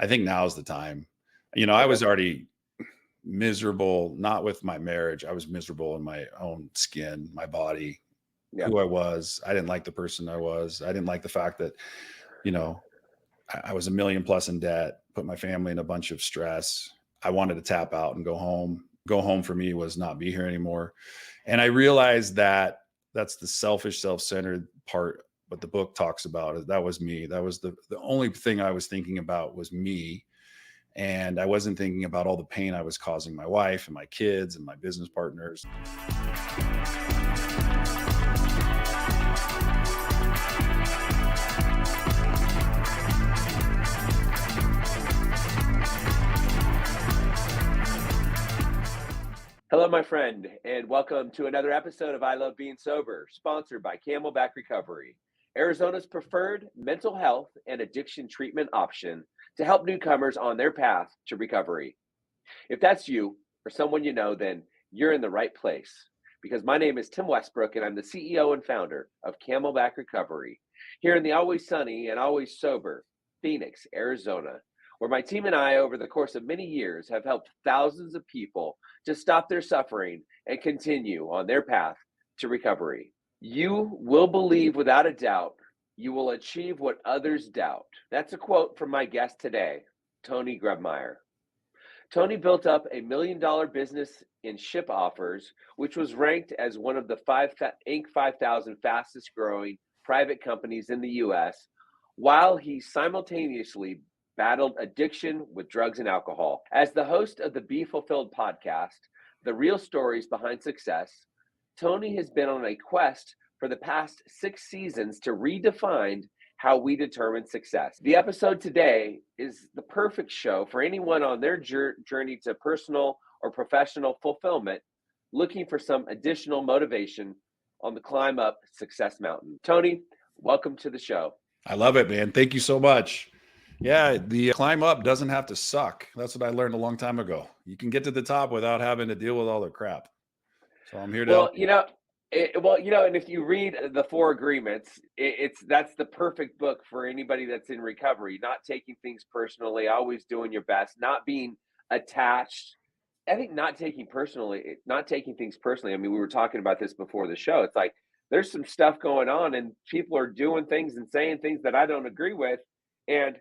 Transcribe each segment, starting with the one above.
I think now's the time. I was already miserable, not with my marriage. I was miserable in my own skin, my body, Yeah. who I was. I didn't like the person I was. I didn't like the fact that, you know, I was a million plus in debt, put my family in a bunch of stress. I wanted to tap out and go home. Go home for me was not be here anymore. And I realized that that's the selfish, self-centered part. What the book talks about, that was me. That was the only thing I was thinking about was me. And I wasn't thinking about all the pain I was causing my wife and my kids and my business partners. Hello, my friend, and welcome to another episode of I Love Being Sober, sponsored by Camelback Recovery, Arizona's preferred mental health and addiction treatment option to help newcomers on their path to recovery. If that's you or someone you know, then you're in the right place, because my name is Tim Westbrook, and I'm the CEO and founder of Camelback Recovery here in the always sunny and always sober Phoenix, Arizona, where my team and I, over the course of many years, have helped thousands of people to stop their suffering and continue on their path to recovery. You will believe without a doubt, you will achieve what others doubt. That's a quote from my guest today, Tony Grebmeier. Tony built up $1 million business in ShipOffers, which was ranked as one of the Inc. 5,000 fastest growing private companies in the US, while he simultaneously battled addiction with drugs and alcohol. As the host of the Be Fulfilled podcast, The Real Stories Behind Success, Tony has been on a quest for the past 6 seasons to redefine how we determine success. The episode today is the perfect show for anyone on their journey to personal or professional fulfillment, looking for some additional motivation on the climb up success mountain. Tony, welcome to the show. I love it, man. Thank you so much. Yeah, the climb up doesn't have to suck. That's what I learned a long time ago. You can get to the top without having to deal with all the crap. So I'm here to help you. And if you read the 4 agreements, that's the perfect book for anybody that's in recovery. Not taking things personally, always doing your best, not being attached. I think not taking things personally. I mean, we were talking about this before the show. It's like there's some stuff going on, and people are doing things and saying things that I don't agree with, and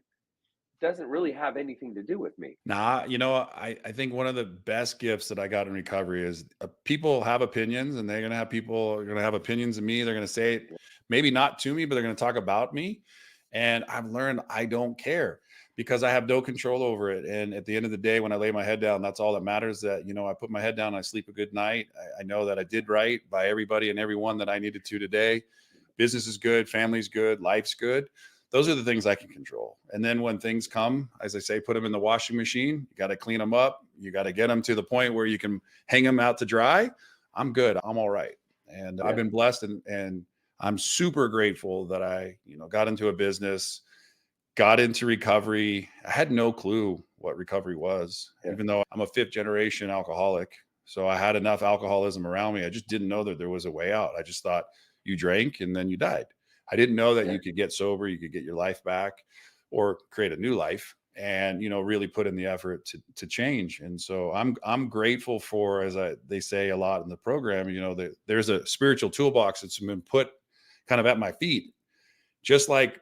doesn't really have anything to do with me. Nah, I think one of the best gifts that I got in recovery is people have opinions, and people are going to have opinions of me. They're going to say it, maybe not to me, but they're going to talk about me. And I've learned I don't care because I have no control over it. And at the end of the day, when I lay my head down, that's all that matters. That, I put my head down, I sleep a good night. I know that I did right by everybody and everyone that I needed to today. Business is good, family's good, life's good. Those are the things I can control. And then when things come, as I say, put them in the washing machine. You got to clean them up. You got to get them to the point where you can hang them out to dry. I'm good. I'm all right. And I've been blessed, and I'm super grateful that I, got into a business, got into recovery. I had no clue what recovery was, even though I'm a 5th generation alcoholic. So I had enough alcoholism around me. I just didn't know that there was a way out. I just thought you drank and then you died. I didn't know that you could get sober, you could get your life back or create a new life and, really put in the effort to change. And so I'm grateful for, they say a lot in the program, that there's a spiritual toolbox that's been put kind of at my feet. Just like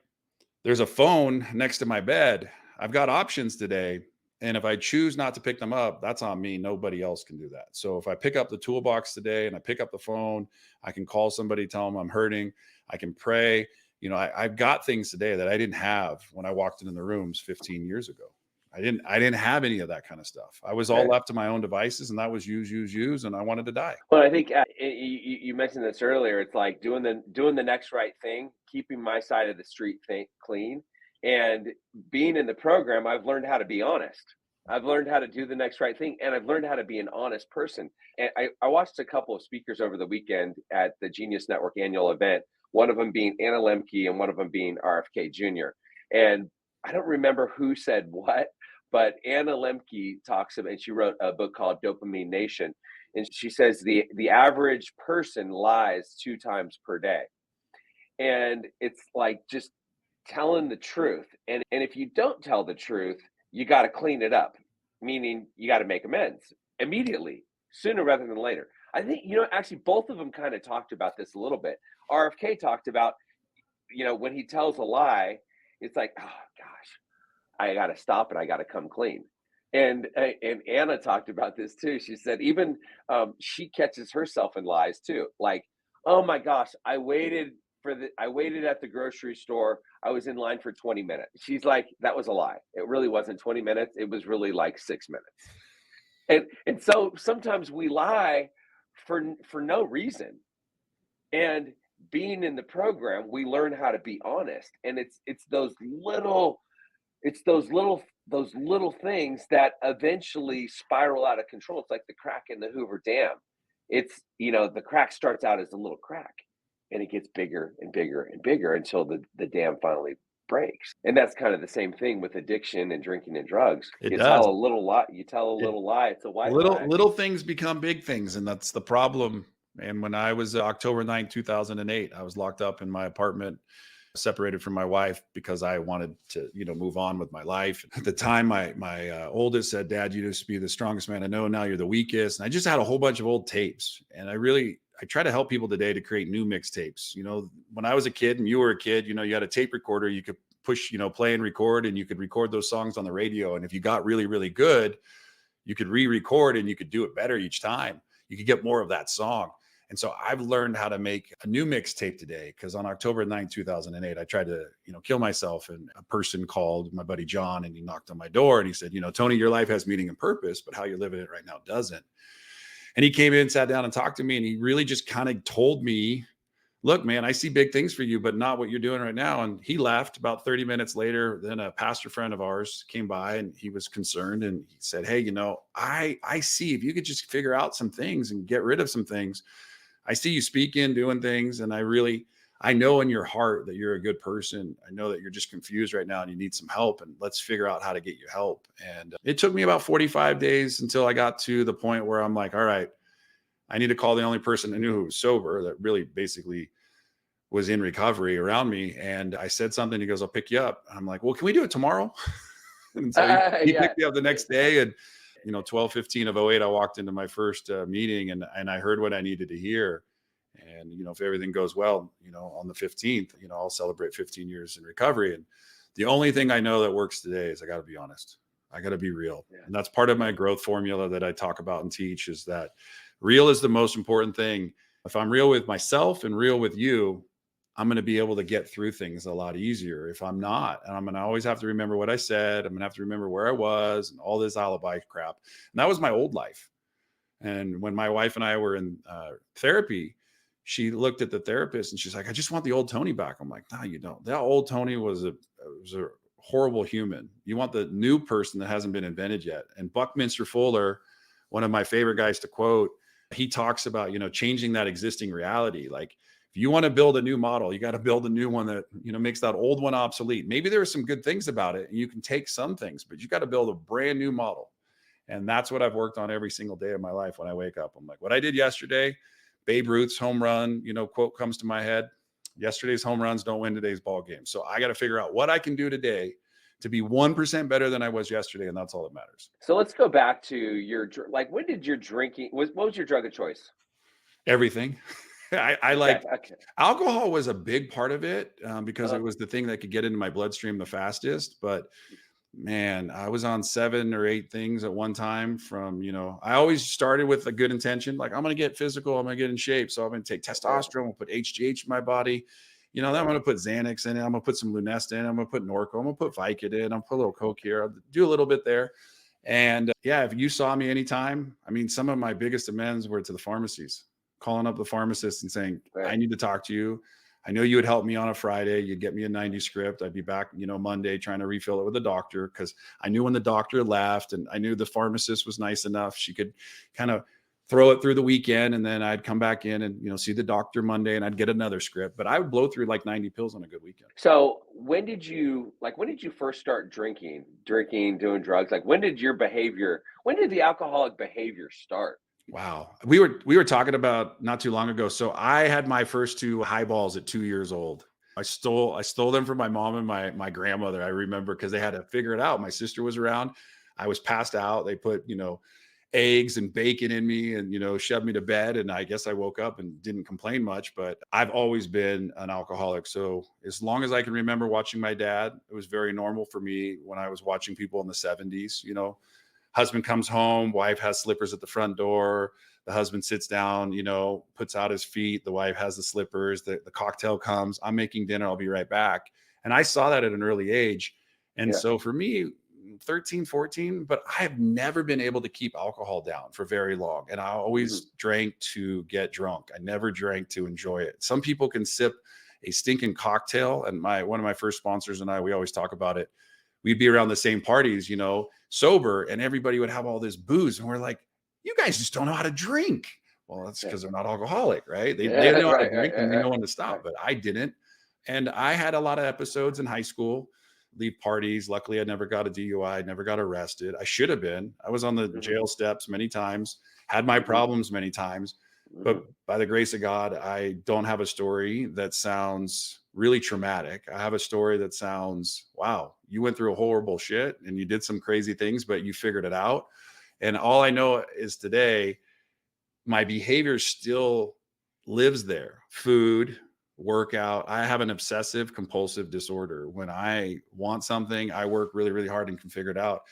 there's a phone next to my bed. I've got options today. And if I choose not to pick them up, that's on me. Nobody else can do that. So if I pick up the toolbox today and I pick up the phone, I can call somebody, tell them I'm hurting. I can pray. I've got things today that I didn't have when I walked into the rooms 15 years ago. I didn't have any of that kind of stuff. I was all left to my own devices, and that was use, and I wanted to die. Well, I think you mentioned this earlier. It's like doing the next right thing, keeping my side of the street clean, and being in the program. I've learned how to be honest. I've learned how to do the next right thing, and I've learned how to be an honest person. And I watched a couple of speakers over the weekend at the Genius Network annual event. One of them being Anna Lemke and one of them being RFK Jr. And I don't remember who said what, but Anna Lemke talks about, and she wrote a book called Dopamine Nation. And she says the average person lies 2 times per day. And it's like just telling the truth. And if you don't tell the truth, you got to clean it up, meaning you got to make amends immediately, sooner rather than later. I think, actually, both of them kind of talked about this a little bit. RFK talked about, when he tells a lie, it's like, oh gosh, I got to stop and I got to come clean. And Anna talked about this too. She said even she catches herself in lies too. Like, oh my gosh, I waited at the grocery store. I was in line for 20 minutes. She's like, that was a lie. It really wasn't 20 minutes. It was really like 6 minutes. And so sometimes we lie for no reason. And being in the program, we learn how to be honest. And it's those little things that eventually spiral out of control. It's like the crack in the Hoover Dam. It's, the crack starts out as a little crack and it gets bigger and bigger and bigger until the dam finally breaks. And that's kind of the same thing with addiction and drinking and drugs. It You does. tell a little lie, it's a white lie. Little things become big things, and that's the problem. And when I was October 9th, 2008, I was locked up in my apartment, separated from my wife because I wanted to, move on with my life. At the time, my oldest said, "Dad, you used to be the strongest man I know. Now you're the weakest." And I just had a whole bunch of old tapes, and I try to help people today to create new mixtapes. When I was a kid and you were a kid, you had a tape recorder, you could push, play and record, and you could record those songs on the radio. And if you got really, really good, you could re-record and you could do it better each time. You could get more of that song. And so I've learned how to make a new mixtape today, because on October 9th, 2008, I tried to, kill myself. And a person called, my buddy John, and he knocked on my door and he said, "Tony, your life has meaning and purpose, but how you're living it right now doesn't." And he came in, sat down and talked to me, and he really just kind of told me, "Look, man, I see big things for you, but not what you're doing right now." And he left. About 30 minutes later, then a pastor friend of ours came by and he was concerned, and he said, "Hey, I see if you could just figure out some things and get rid of some things. I see you speaking, doing things, and I know in your heart that you're a good person. I know that you're just confused right now and you need some help, and let's figure out how to get you help." And it took me about 45 days until I got to the point where I'm like, all right, I need to call the only person I knew who was sober, that really basically was in recovery, around me. And I said something. He goes, "I'll pick you up." I'm like, "Well, can we do it tomorrow?" And so he Yeah. picked me up the next day. And 12/15 of '08, I walked into my first meeting, and I heard what I needed to hear. And if everything goes well, on the 15th, I'll celebrate 15 years in recovery. And the only thing I know that works today is I got to be honest. I got to be real. Yeah. And that's part of my growth formula that I talk about and teach, is that real is the most important thing. If I'm real with myself and real with you, I'm going to be able to get through things a lot easier. If I'm not, and I'm going to always have to remember what I said, I'm going to have to remember where I was and all this alibi crap. And that was my old life. And when my wife and I were in therapy, she looked at the therapist and she's like, "I just want the old Tony back." I'm like, "No, you don't. That old Tony was a horrible human. You want the new person that hasn't been invented yet." And Buckminster Fuller, one of my favorite guys to quote, he talks about, changing that existing reality. Like, if you want to build a new model, you got to build a new one that, makes that old one obsolete. Maybe there are some good things about it and you can take some things, but you got to build a brand new model. And that's what I've worked on every single day of my life. When I wake up, I'm like, what I did yesterday, Babe Ruth's home run, quote comes to my head. Yesterday's home runs don't win today's ball game. So I got to figure out what I can do today to be 1% better than I was yesterday. And that's all that matters. So let's go back to when did your drinking, what was your drug of choice? Everything. I like Okay. alcohol was a big part of it, because it was the thing that could get into my bloodstream the fastest. But man, I was on 7 or 8 things at one time. From, I always started with a good intention. Like, I'm going to get physical. I'm going to get in shape. So I'm going to take testosterone. I'm going to put HGH in my body. Then I'm going to put Xanax in it. I'm going to put some Lunesta in it. I'm going to put Norco. I'm going to put Vicodin. I'm going to put a little Coke here. I'll do a little bit there. And yeah, if you saw me anytime, some of my biggest amends were to the pharmacies, calling up the pharmacist and saying, "I need to talk to you. I know you would help me on a Friday. You'd get me a 90 script. I'd be back, Monday, trying to refill it with the doctor." Because I knew when the doctor left, and I knew the pharmacist was nice enough, she could kind of throw it through the weekend. And then I'd come back in and, see the doctor Monday, and I'd get another script. But I would blow through like 90 pills on a good weekend. So when did you first start drinking, doing drugs? Like, when did the alcoholic behavior start? Wow. We were talking about not too long ago. So I had my first 2 highballs at 2 years old. I stole them from my mom and my grandmother. I remember because they had to figure it out. My sister was around. I was passed out. They put, eggs and bacon in me and, shoved me to bed. And I guess I woke up and didn't complain much, but I've always been an alcoholic. So as long as I can remember watching my dad, it was very normal for me when I was watching people in the 70s, husband comes home, wife has slippers at the front door. The husband sits down, puts out his feet. The wife has the slippers. The cocktail comes. I'm making dinner. I'll be right back. And I saw that at an early age. And Yeah. so for me, 13, 14, but I have never been able to keep alcohol down for very long. And I always drank to get drunk. I never drank to enjoy it. Some people can sip a stinking cocktail. And one of my first sponsors and I, we always talk about it. We'd be around the same parties, sober, and everybody would have all this booze. And we're like, you guys just don't know how to drink. Well, that's because they're not alcoholic, right? They know how to drink and they know when to stop, but I didn't. And I had a lot of episodes in high school, leave parties. Luckily, I never got a DUI, never got arrested. I should have been. I was on the jail steps many times, had my problems many times. But by the grace of God, I don't have a story that sounds really traumatic. I have a story that sounds, wow, you went through a horrible shit and you did some crazy things, but you figured it out. And all I know is today, my behavior still lives there. Food, workout. I have an obsessive compulsive disorder. When I want something, I work really, really hard and can figure it out.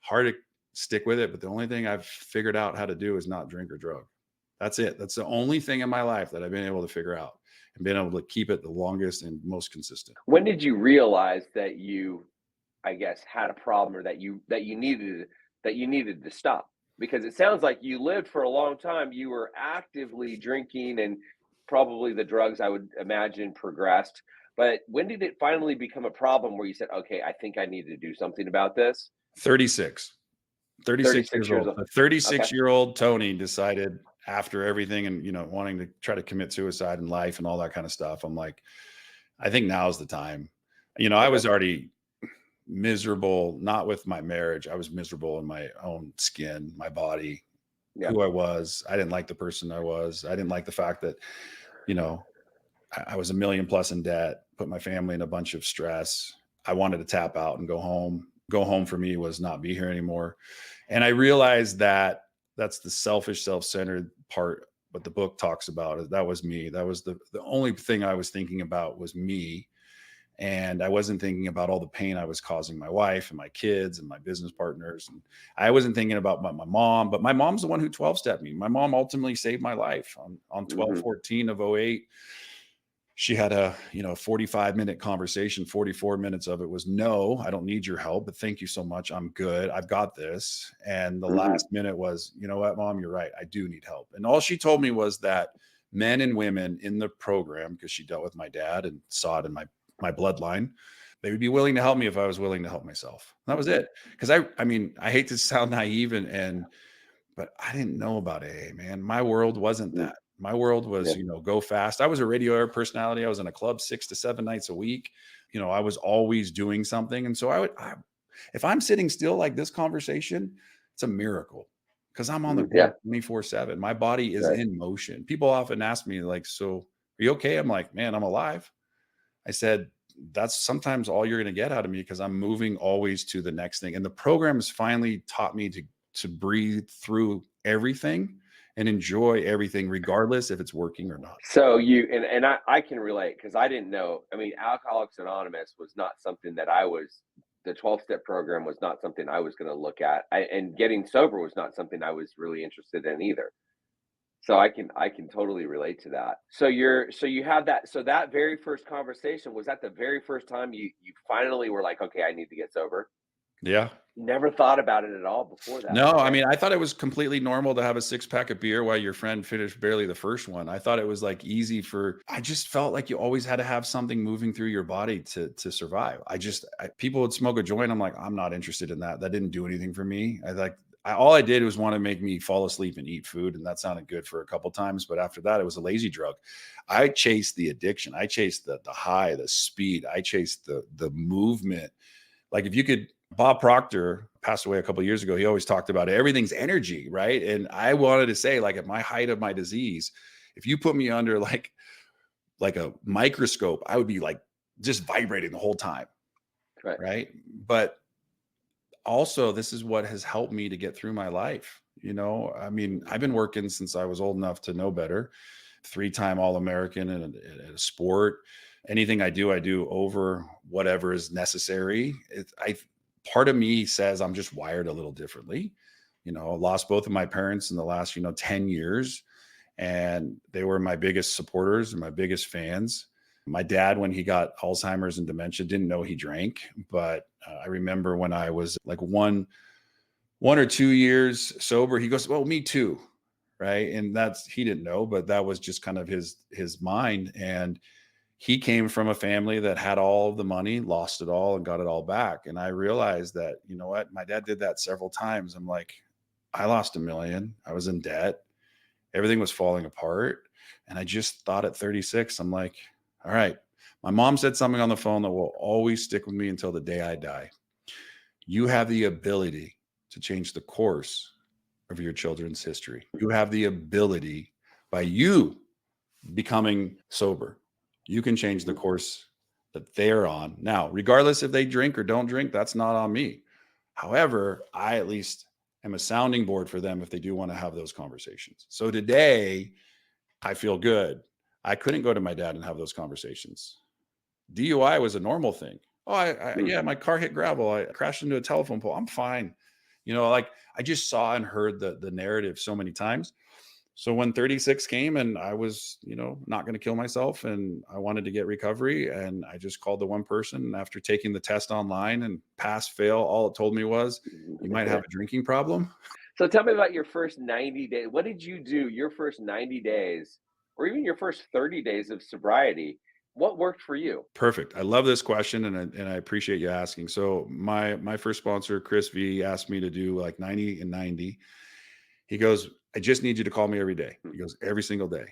Hard to stick with it. But the only thing I've figured out how to do is not drink or drug. That's it. That's the only thing in my life that I've been able to figure out and been able to keep it the longest and most consistent. When did you realize that you, I guess, had a problem, or that you needed to stop? Because it sounds like you lived for a long time. You were actively drinking, and probably the drugs, I would imagine, progressed. But when did it finally become a problem where you said, okay, I think I need to do something about this? 36 36 years years old. old. A Okay. 36-year-old Tony decided after everything and, wanting to try to commit suicide in life and all that kind of stuff. I'm like, I think now's the time. I Okay. was already miserable, not with my marriage. I was miserable in my own skin, my body, Yeah. who I was. I didn't like the person I was. I didn't like the fact that, I was $1 million plus in debt, put my family in a bunch of stress. I wanted to tap out and go home. Go home for me was not be here anymore. And I realized that that's the selfish, self-centered part. What the book talks about, that was me. That was the only thing I was thinking about was me. And I wasn't thinking about all the pain I was causing my wife and my kids and my business partners. And I wasn't thinking about my mom, but my mom's the one who 12-stepped me. My mom ultimately saved my life on 12/14 of 08. She had a 45-minute conversation. 44 minutes of it was, no, I don't need your help, but thank you so much, I'm good, I've got this. And the last minute was, you know what, Mom, you're right, I do need help. And all she told me was that men and women in the program, because she dealt with my dad and saw it in my bloodline, they would be willing to help me if I was willing to help myself. That was it. Because I hate to sound naive but I didn't know about AA, man. My world wasn't that. My world was, Yeah. go fast. I was a radio air personality. I was in a club 6 to 7 nights a week. I was always doing something. And so if I'm sitting still like this conversation, it's a miracle because I'm on the Yeah. go 24/7. My body is Right. in motion. People often ask me like, so are you okay? I'm like, man, I'm alive. I said, that's sometimes all you're going to get out of me because I'm moving always to the next thing. And the program has finally taught me to breathe through everything and enjoy everything, regardless if it's working or not. So I can relate, because I didn't know. I mean, Alcoholics Anonymous was not something that the 12-step program was not something I was going to look at. And getting sober was not something I was really interested in either. So I can totally relate to that. So you have that. So that very first conversation, was that the very first time you finally were like, okay, I need to get sober? Yeah. Never thought about it at all before that. No, I Okay. mean, I thought it was completely normal to have a 6-pack of beer while your friend finished barely the first one. I thought it was like easy I just felt like you always had to have something moving through your body to survive. People would smoke a joint. I'm like, I'm not interested in that. That didn't do anything for me. All I did was want to make me fall asleep and eat food. And that sounded good for a couple times. But after that, it was a lazy drug. I chased the addiction. I chased the high, the speed. I chased the movement. Like if you could, Bob Proctor passed away a couple of years ago. He always talked about everything's energy, right? And I wanted to say, like at my height of my disease, if you put me under like a microscope, I would be like just vibrating the whole time. Right. Right. But also, this is what has helped me to get through my life. I mean, I've been working since I was old enough to know better. Three-time All-American in a sport. Anything I do over whatever is necessary. Part of me says I'm just wired a little differently. I lost both of my parents in the last, 10 years, and they were my biggest supporters and my biggest fans. My dad, when he got Alzheimer's and dementia, didn't know he drank, but I remember when I was like 1 or 2 years sober, he goes, "Well, me too." Right. And he didn't know, but that was just kind of his mind. And he came from a family that had all of the money, lost it all, and got it all back. And I realized that, you know what, my dad did that several times. I'm like, I lost 1 million. I was in debt. Everything was falling apart. And I just thought at 36, I'm like, all right, my mom said something on the phone that will always stick with me until the day I die. You have the ability to change the course of your children's history. You have the ability, by you becoming sober, you can change the course that they're on. Now, regardless if they drink or don't drink, that's not on me. However, I at least am a sounding board for them if they do want to have those conversations. So today, I feel good. I couldn't go to my dad and have those conversations. DUI was a normal thing. Oh, yeah, my car hit gravel. I crashed into a telephone pole. I'm fine. Like I just saw and heard the narrative so many times. So when 36 came and I was, not going to kill myself and I wanted to get recovery, and I just called the one person after taking the test online and pass, fail, all it told me was, you might have a drinking problem. So tell me about your first 90 days. What did you do your first 90 days or even your first 30 days of sobriety? What worked for you? Perfect. I love this question, and I appreciate you asking. So my first sponsor, Chris V, asked me to do like 90 and 90. He goes, I just need you to call me every day. He goes, every single day.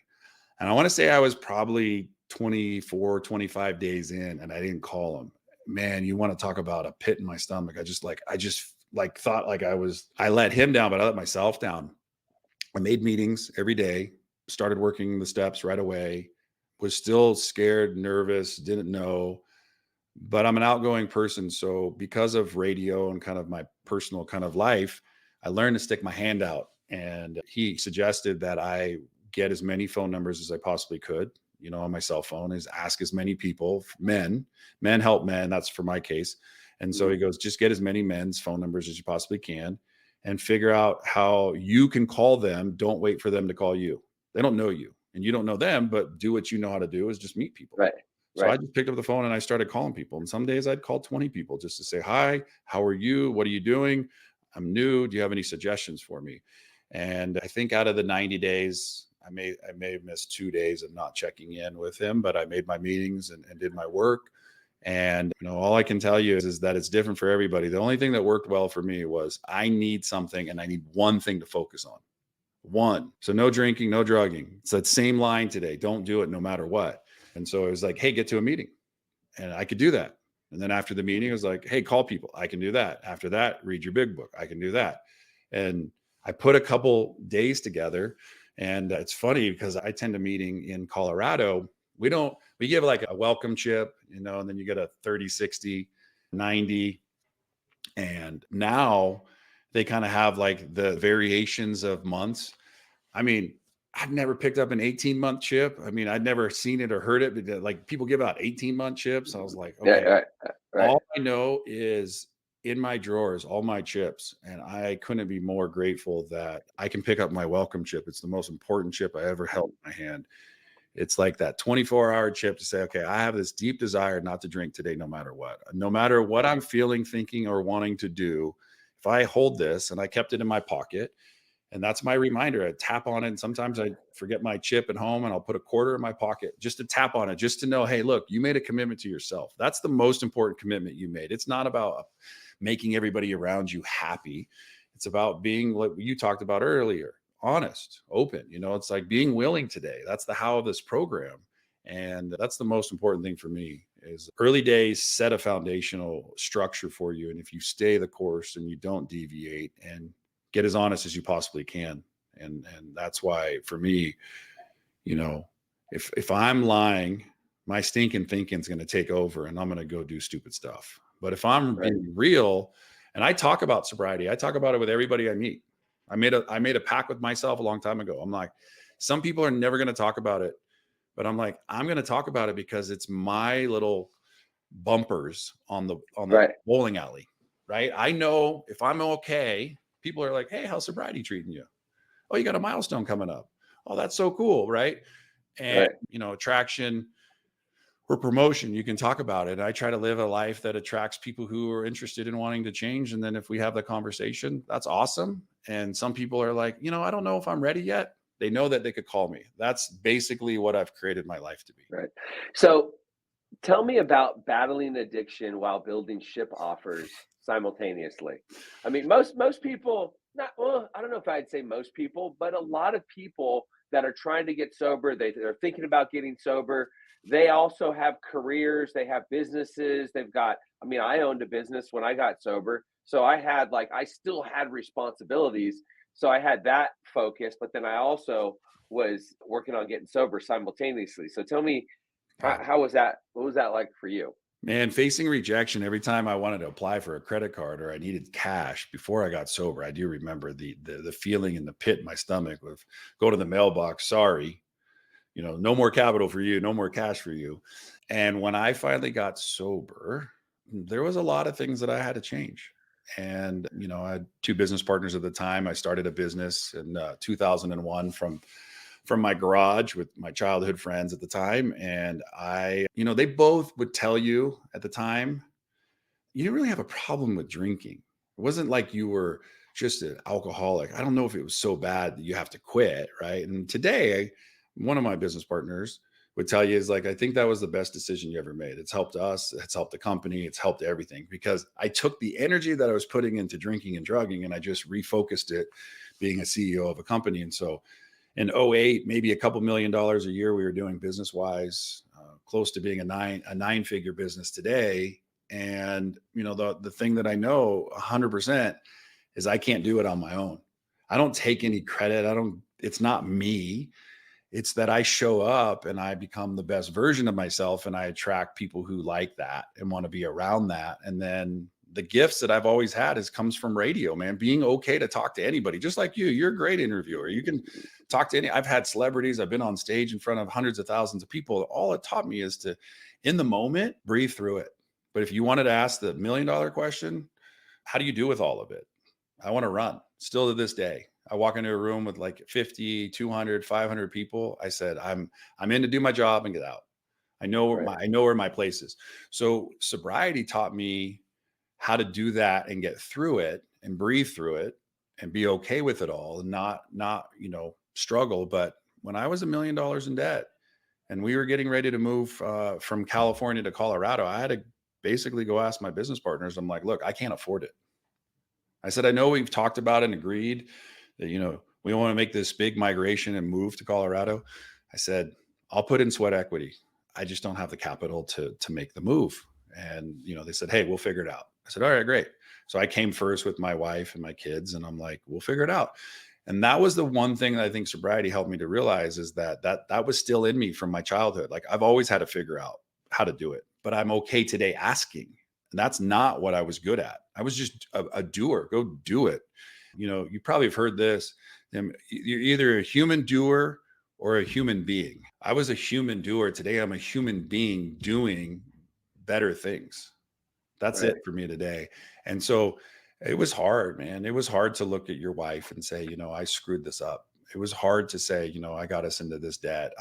And I want to say I was probably 24, 25 days in, and I didn't call him. Man, you want to talk about a pit in my stomach. I just thought like I let him down, but I let myself down. I made meetings every day, started working the steps right away, was still scared, nervous, didn't know, but I'm an outgoing person. So because of radio and kind of my personal kind of life, I learned to stick my hand out. And he suggested that I get as many phone numbers as I possibly could, on my cell phone, is ask as many people, men help men. That's for my case. And so he goes, just get as many men's phone numbers as you possibly can and figure out how you can call them. Don't wait for them to call you. They don't know you and you don't know them, but do what you know how to do, is just meet people. Right. So I Right. just picked up the phone and I started calling people. And some days I'd call 20 people just to say, hi, how are you? What are you doing? I'm new. Do you have any suggestions for me? And I think out of the 90 days, I may have missed 2 days of not checking in with him, but I made my meetings and did my work. And all I can tell you is that it's different for everybody. The only thing that worked well for me was I need something and I need one thing to focus on. One. So no drinking, no drugging. It's that same line today. Don't do it no matter what. And so it was like, hey, get to a meeting. And I could do that. And then after the meeting, it was like, hey, call people. I can do that. After that, read your big book. I can do that. And I put a couple days together. And it's funny because I tend to meeting in Colorado. We give like a welcome chip, and then you get a 30, 60, 90. And now they kind of have like the variations of months. I mean, I've never picked up an 18-month chip. I mean, I'd never seen it or heard it, but like people give out 18-month chips. I was like, Yeah. okay, Right. Right. all I know is in my drawers, all my chips. And I couldn't be more grateful that I can pick up my welcome chip. It's the most important chip I ever held in my hand. It's like that 24-hour chip to say, okay, I have this deep desire not to drink today, no matter what. No matter what I'm feeling, thinking, or wanting to do, if I hold this, and I kept it in my pocket, and that's my reminder. I tap on it. And sometimes I forget my chip at home and I'll put a quarter in my pocket just to tap on it, just to know, hey, look, you made a commitment to yourself. That's the most important commitment you made. It's not about making everybody around you happy. It's about being, like you talked about earlier, honest, open. It's like being willing today. That's the how of this program. And that's the most important thing for me is early days set a foundational structure for you. And if you stay the course and you don't deviate and get as honest as you possibly can. And that's why for me, if I'm lying my stinking thinking is going to take over and I'm going to go do stupid stuff. But if I'm Right. being real, and I talk about sobriety, I talk about it with everybody I meet. I made a pact with myself a long time ago. I'm like, some people are never going to talk about it, but I'm like, I'm going to talk about it because it's my little bumpers on the Right. bowling alley, right? I know if I'm okay, people are like, "Hey, how's sobriety treating you? Oh, you got a milestone coming up. Oh, that's so cool, right?" And Right. attraction or promotion, you can talk about it. I try to live a life that attracts people who are interested in wanting to change. And then if we have the conversation, that's awesome. And some people are like, I don't know if I'm ready yet. They know that they could call me. That's basically what I've created my life to be. Right. So tell me about battling addiction while building ShipOffers simultaneously. I mean, most people, not well, I don't know if I'd say most people, but a lot of people that are trying to get sober, they're thinking about getting sober. They also have careers, they have businesses, they've got, I mean, I owned a business when I got sober. So I still had responsibilities. So I had that focus, but then I also was working on getting sober simultaneously. So tell me, Yeah. how was that? What was that like for you? Man, facing rejection every time I wanted to apply for a credit card or I needed cash before I got sober, I do remember the feeling in the pit in my stomach of go to the mailbox. Sorry, no more capital for you, no more cash for you. And when I finally got sober, there was a lot of things that I had to change. And I had two business partners at the time. I started a business in 2001 from my garage with my childhood friends at the time. And they both would tell you at the time, you didn't really have a problem with drinking. It wasn't like you were just an alcoholic. I don't know if it was so bad that you have to quit. Right. And today, one of my business partners would tell you is like, I think that was the best decision you ever made. It's helped us. It's helped the company. It's helped everything because I took the energy that I was putting into drinking and drugging and I just refocused it being a CEO of a company. And so in '08, maybe a couple $1 million a year we were doing business wise, close to being a nine figure business today. And the thing that I know 100% is I can't do it on my own. I don't take any credit. It's not me. It's that I show up and I become the best version of myself and I attract people who like that and want to be around that. And then the gifts that I've always had comes from radio, man, being okay to talk to anybody, just like you. You're a great interviewer. You can talk to I've had celebrities. I've been on stage in front of hundreds of thousands of people. All it taught me is to, in the moment, breathe through it. But if you wanted to ask the $1 million question, how do you do with all of it? I want to run still to this day. I walk into a room with like 50, 200, 500 people. I said, I'm in to do my job and get out. I know where my place is. So sobriety taught me how to do that and get through it and breathe through it and be okay with it all and not struggle. But when I was $1 million in debt and we were getting ready to move from California to Colorado, I had to basically go ask my business partners. I'm like, look, I can't afford it. I said, I know we've talked about and agreed that, we want to make this big migration and move to Colorado. I said, I'll put in sweat equity. I just don't have the capital to make the move. And, they said, hey, we'll figure it out. I said, all right, great. So I came first with my wife and my kids and I'm like, we'll figure it out. And that was the one thing that I think sobriety helped me to realize is that was still in me from my childhood. Like I've always had to figure out how to do it, but I'm okay today asking. And that's not what I was good at. I was just a doer. Go do it. You probably have heard this. You're either a human doer or a human being. I was a human doer. Today, I'm a human being doing better things. That's Right. it for me today. And so it was hard, man. It was hard to look at your wife and say, I screwed this up. It was hard to say, I got us into this debt.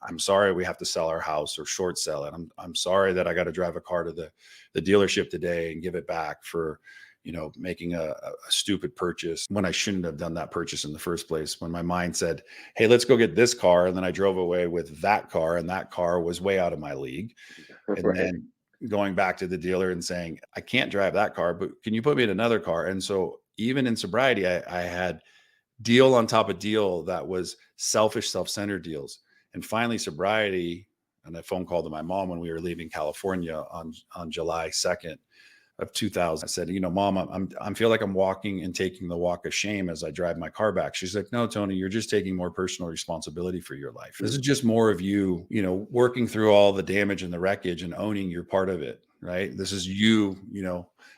I'm sorry we have to sell our house or short sell it. I'm sorry that I got to drive a car to the dealership today and give it back for, making a stupid purchase when I shouldn't have done that purchase in the first place. When my mind said, hey, let's go get this car. And then I drove away with that car and that car was way out of my league. And Right. then going back to the dealer and saying, I can't drive that car, but can you put me in another car? And so even in sobriety, I had deal on top of deal that was selfish, self-centered deals. And finally sobriety, and I phone called to my mom when we were leaving California on July 2nd of 2000. I said, Mom, I feel like I'm walking and taking the walk of shame as I drive my car back. She's like, no, Tony, you're just taking more personal responsibility for your life. This is just more of you, working through all the damage and the wreckage and owning your part of it. Right. This is you,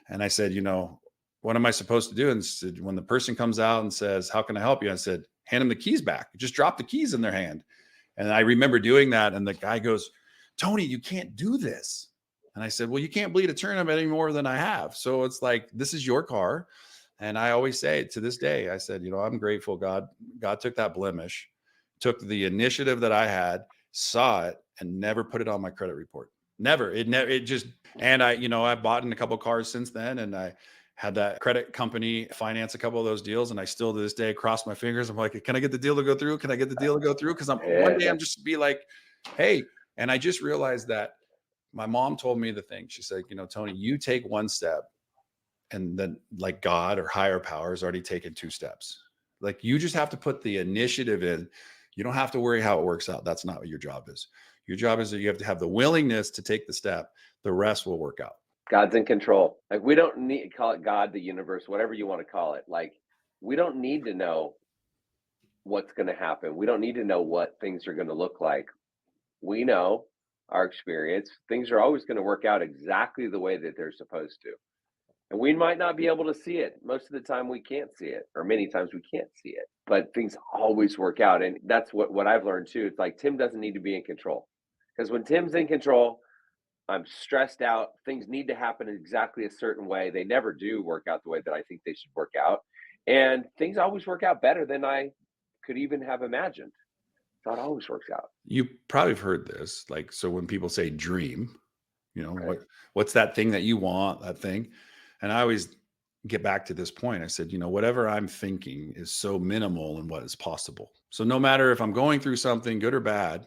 and I said, what am I supposed to do? And said, when the person comes out and says, how can I help you? I said, hand them the keys back. Just drop the keys in their hand. And I remember doing that. And the guy goes, Tony, you can't do this. And I said, well, you can't bleed a turnip any more than I have. So it's like, this is your car. And I always say it to this day. I said, I'm grateful God took that blemish, took the initiative that I had, saw it, and never put it on my credit report. Never. It just, and I bought in a couple of cars since then. And I had that credit company finance a couple of those deals. And I still to this day cross my fingers. I'm like, can I get the deal to go through? Can I get the deal to go through? Because one day I'm just be like, hey, and I just realized that my mom told me the thing. She said, Tony, you take one step and then like God or higher power has already taken 2 steps. Like you just have to put the initiative in. You don't have to worry how it works out. That's not what your job is. Your job is that you have to have the willingness to take the step. The rest will work out. God's in control. Like we don't need to call it God, the universe, whatever you want to call it. Like we don't need to know what's going to happen. We don't need to know what things are going to look like. We know our experience, things are always going to work out exactly the way that they're supposed to. And we might not be able to see it. Most of the time we can't see it, or many times we can't see it, but things always work out. And that's what I've learned too. It's like Tim doesn't need to be in control, because when Tim's in control, I'm stressed out. Things need to happen exactly a certain way. They never do work out the way that I think they should work out. And things always work out better than I could even have imagined. That always works out. You probably have heard this. Like, so when people say dream, Right. what's that thing that you want, that thing? And I always get back to this point. I said, whatever I'm thinking is so minimal in what is possible. So no matter if I'm going through something good or bad,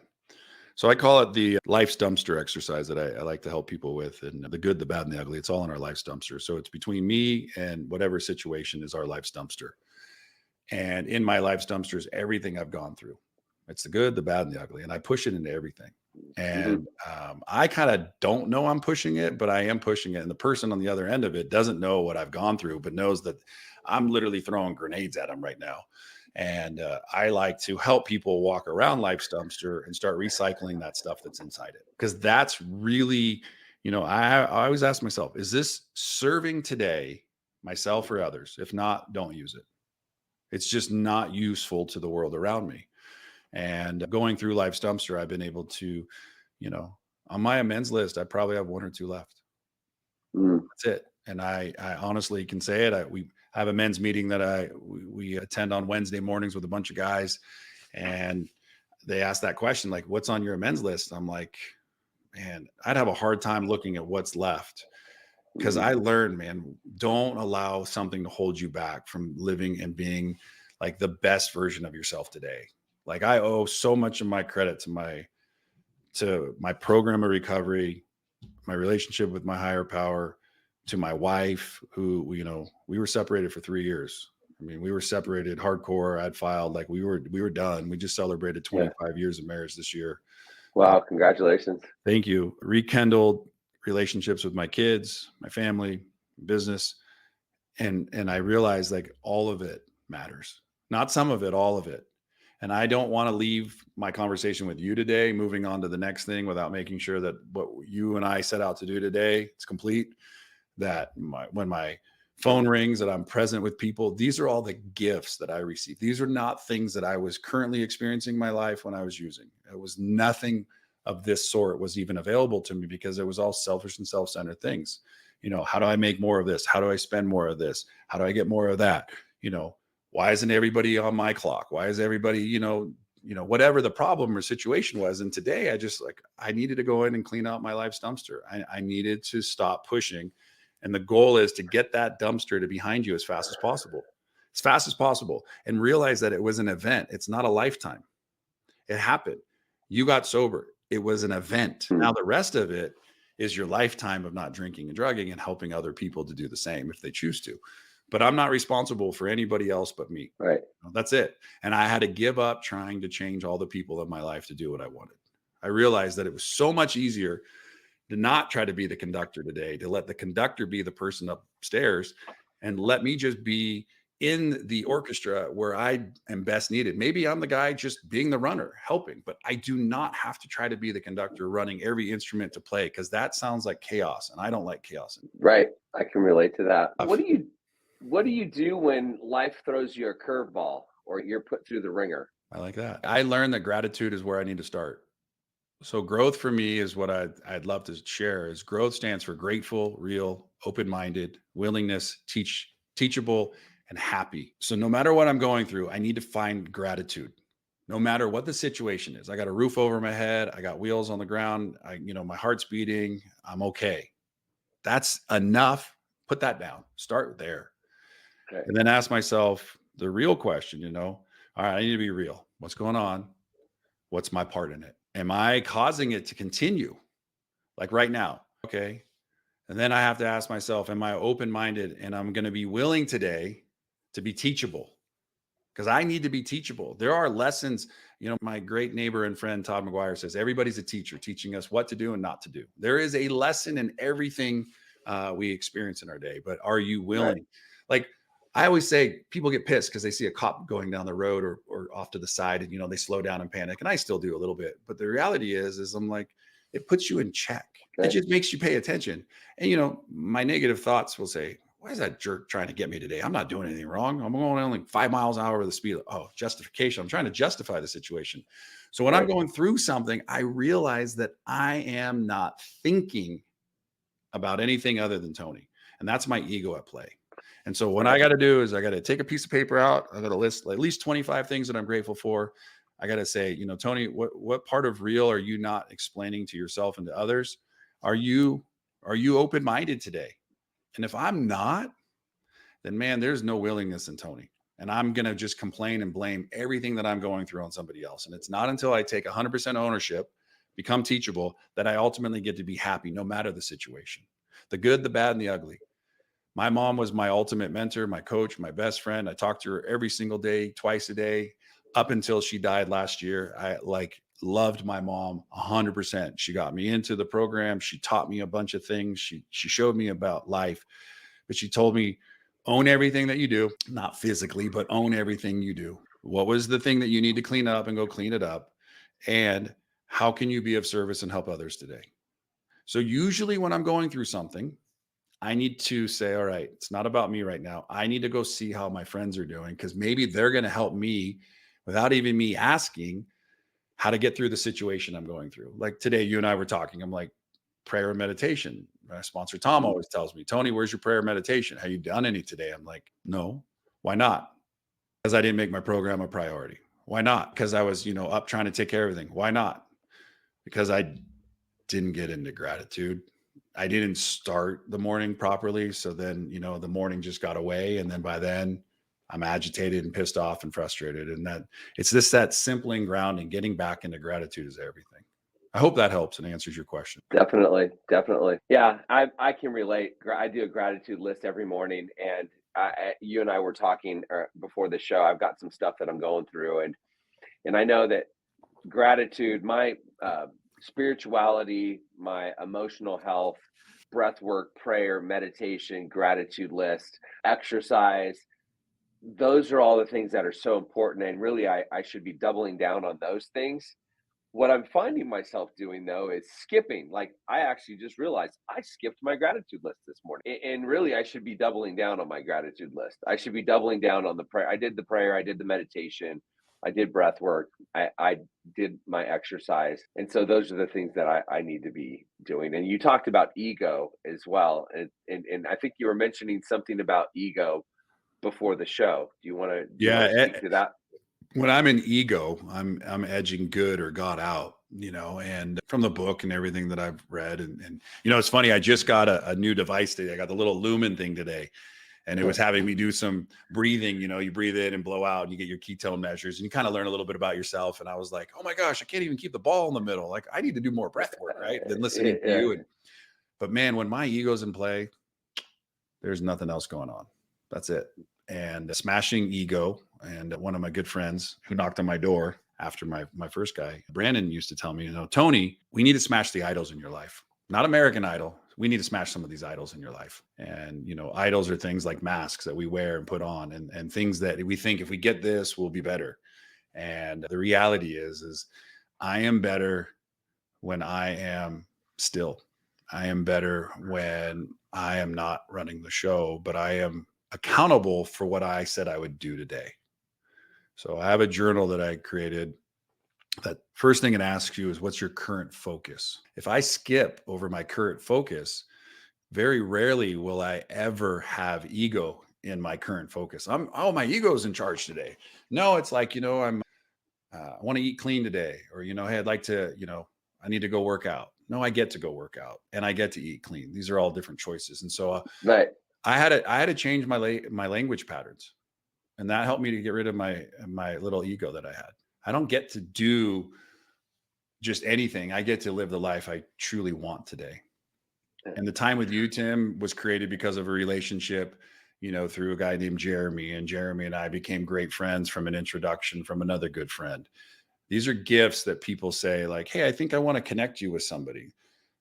so I call it the life's dumpster exercise that I like to help people with, and the good, the bad, and the ugly. It's all in our life's dumpster. So it's between me and whatever situation is our life's dumpster. And in my life's dumpster is everything I've gone through. It's the good, the bad, and the ugly. And I push it into everything. And I kind of don't know I'm pushing it, but I am pushing it. And the person on the other end of it doesn't know what I've gone through, but knows that I'm literally throwing grenades at them right now. And I like to help people walk around life's dumpster and start recycling that stuff that's inside it. Because that's really, I always ask myself, is this serving today, myself or others? If not, don't use it. It's just not useful to the world around me. And going through life's dumpster, I've been able to, on my amends list, I probably have 1 or 2 left. That's it. And I honestly can say it. We have a men's meeting that we attend on Wednesday mornings with a bunch of guys. And they ask that question, like, what's on your amends list? I'm like, man, I'd have a hard time looking at what's left. Because I learned, man, don't allow something to hold you back from living and being like the best version of yourself today. Like I owe so much of my credit to my program of recovery, my relationship with my higher power, to my wife, who, we were separated for 3 years. I mean, we were separated hardcore. I'd filed, like we were done. We just celebrated 25 years of marriage this year. Wow. Congratulations. Thank you. Rekindled relationships with my kids, my family, business. And I realized like all of it matters, not some of it, all of it. And I don't want to leave my conversation with you today, moving on to the next thing, without making sure that what you and I set out to do today, it's complete. That when my phone rings, that I'm present with people. These are all the gifts that I receive. These are not things that I was currently experiencing in my life when I was using. It was nothing of this sort was even available to me, because it was all selfish and self-centered things. How do I make more of this? How do I spend more of this? How do I get more of that? Why isn't everybody on my clock? Why is everybody, whatever the problem or situation was. And today I needed to go in and clean out my life's dumpster. I needed to stop pushing. And the goal is to get that dumpster to behind you as fast as possible, and realize that it was an event. It's not a lifetime. It happened. You got sober. It was an event. Now the rest of it is your lifetime of not drinking and drugging and helping other people to do the same if they choose to. But I'm not responsible for anybody else but me. Right. That's it. And I had to give up trying to change all the people in my life to do what I wanted. I realized that it was so much easier to not try to be the conductor today, to let the conductor be the person upstairs and let me just be in the orchestra where I am best needed. Maybe I'm the guy just being the runner, helping, but I do not have to try to be the conductor running every instrument to play, because that sounds like chaos and I don't like chaos. Right. I can relate to that. What do you do when life throws you a curveball or you're put through the ringer? I like that. I learned that gratitude is where I need to start. So growth for me is what I'd love to share is growth stands for grateful, real, open-minded, willingness, teachable, and happy. So no matter what I'm going through, I need to find gratitude. No matter what the situation is. I got a roof over my head, I got wheels on the ground, my heart's beating, I'm okay. That's enough. Put that down. Start there. Okay. And then ask myself the real question, all right, I need to be real. What's going on? What's my part in it? Am I causing it to continue? Like right now? Okay. And then I have to ask myself, am I open-minded and I'm going to be willing today to be teachable? Because I need to be teachable. There are lessons, my great neighbor and friend, Todd McGuire, says, everybody's a teacher teaching us what to do and not to do. There is a lesson in everything we experience in our day, but are you willing? Right. Like I always say, people get pissed because they see a cop going down the road or off to the side and, they slow down and panic. And I still do a little bit, but the reality is I'm like, it puts you in check. It Okay. just makes you pay attention. And, my negative thoughts will say, why is that jerk trying to get me today? I'm not doing anything wrong. I'm going only 5 miles an hour over the speed. Oh, justification. I'm trying to justify the situation. So when I'm Right. going through something, I realize that I am not thinking about anything other than Tony. And that's my ego at play. And so what I Right. got to do is I got to take a piece of paper out. I got to list at least 25 things that I'm grateful for. I got to say, Tony, what part of real are you not explaining to yourself and to others? Are you open-minded today? And if I'm not, then man, there's no willingness in Tony. And I'm going to just complain and blame everything that I'm going through on somebody else. And it's not until I take 100% ownership, become teachable, that I ultimately get to be happy no matter the situation, the good, the bad, and the ugly. My mom was my ultimate mentor, my coach, my best friend. I talked to her every single day, twice a day, up until she died last year. I loved my mom 100%. She got me into the program. She taught me a bunch of things. She showed me about life, but she told me, own everything that you do, not physically, but own everything you do. What was the thing that you need to clean up and go clean it up? And how can you be of service and help others today? So usually when I'm going through something, I need to say, all right, it's not about me right now. I need to go see how my friends are doing, because maybe they're going to help me without even me asking how to get through the situation I'm going through. Like today, you and I were talking. I'm like, prayer and meditation. My sponsor, Tom, always tells me, Tony, where's your prayer and meditation? Have you done any today? I'm like, no. Why not? Because I didn't make my program a priority. Why not? Because I was, up trying to take care of everything. Why not? Because I didn't get into gratitude. I didn't start the morning properly. So then, the morning just got away. And then by then I'm agitated and pissed off and frustrated. And that simple and grounding, getting back into gratitude is everything. I hope that helps and answers your question. Definitely. Definitely. Yeah. I can relate. I do a gratitude list every morning. And you and I were talking before the show. I've got some stuff that I'm going through. And I know that gratitude, my spirituality, my emotional health, breath work, prayer, meditation, gratitude list, exercise, those are all the things that are so important. And really, I should be doubling down on those things. What I'm finding myself doing though is skipping. Like I actually just realized I skipped my gratitude list this morning. And really I should be doubling down on my gratitude list. I should be doubling down on the prayer. I did the prayer, I did the meditation, I did breath work, I did my exercise. And so those are the things that I need to be doing. And you talked about ego as well. And I think you were mentioning something about ego before the show. Do you want to Yeah. speak to that? When I'm in ego, I'm edging good or God out, and from the book and everything that I've read. And it's funny, I just got a new device today. I got the little Lumen thing today, and it was having me do some breathing. You breathe in and blow out and you get your ketone measures and you kind of learn a little bit about yourself. And I was like, oh my gosh, I can't even keep the ball in the middle. Like I need to do more breath work, right? Than listening to Yeah. you. But man, when my ego's in play, there's nothing else going on. That's it. And smashing ego. And one of my good friends who knocked on my door after my first guy, Brandon, used to tell me, Tony, we need to smash the idols in your life. not American Idol. We need to smash some of these idols in your life. And, idols are things like masks that we wear and put on, and things that we think if we get this, we'll be better. And the reality is I am better when I am still. I am better when I am not running the show, but I am accountable for what I said I would do today. So I have a journal that I created. That first thing it asks you is, what's your current focus? If I skip over my current focus, very rarely will I ever have ego in my current focus. My ego's in charge today. No, it's like, I want to eat clean today, or, hey, I'd like to, I need to go work out. No, I get to go work out and I get to eat clean. These are all different choices. And so Right. I had to change my language patterns, and that helped me to get rid of my little ego that I had. I don't get to do just anything. I get to live the life I truly want today. And the time with you, Tim, was created because of a relationship, through a guy named Jeremy. And Jeremy and I became great friends from an introduction from another good friend. These are gifts that people say, like, hey, I think I want to connect you with somebody.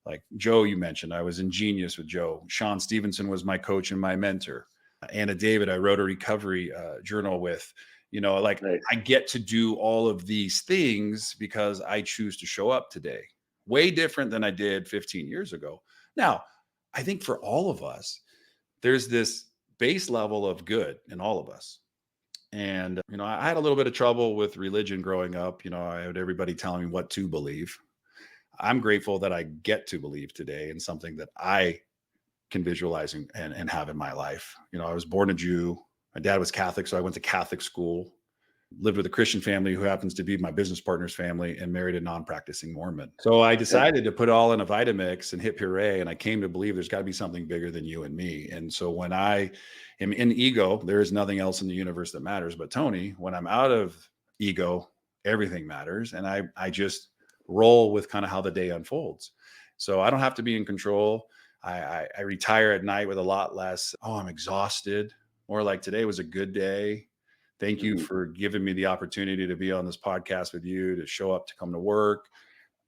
Like Joe, you mentioned, I was ingenious with Joe. Sean Stevenson was my coach and my mentor. Anna David, I wrote a recovery journal with. Like, Right. I get to do all of these things because I choose to show up today. Way different than I did 15 years ago. Now, I think for all of us, there's this base level of good in all of us. And, I had a little bit of trouble with religion growing up. I had everybody telling me what to believe. I'm grateful that I get to believe today in something that I can visualize and have in my life. I was born a Jew. My dad was Catholic, so I went to Catholic school, lived with a Christian family who happens to be my business partner's family, and married a non-practicing Mormon. So I decided to put it all in a Vitamix and hit puree. And I came to believe there's got to be something bigger than you and me. And so when I am in ego, there is nothing else in the universe that matters but Tony. When I'm out of ego, everything matters. And I just roll with kind of how the day unfolds. So I don't have to be in control. I retire at night with a lot less, oh, I'm exhausted. Or like, today was a good day. Thank you for giving me the opportunity to be on this podcast with you, to show up, to come to work,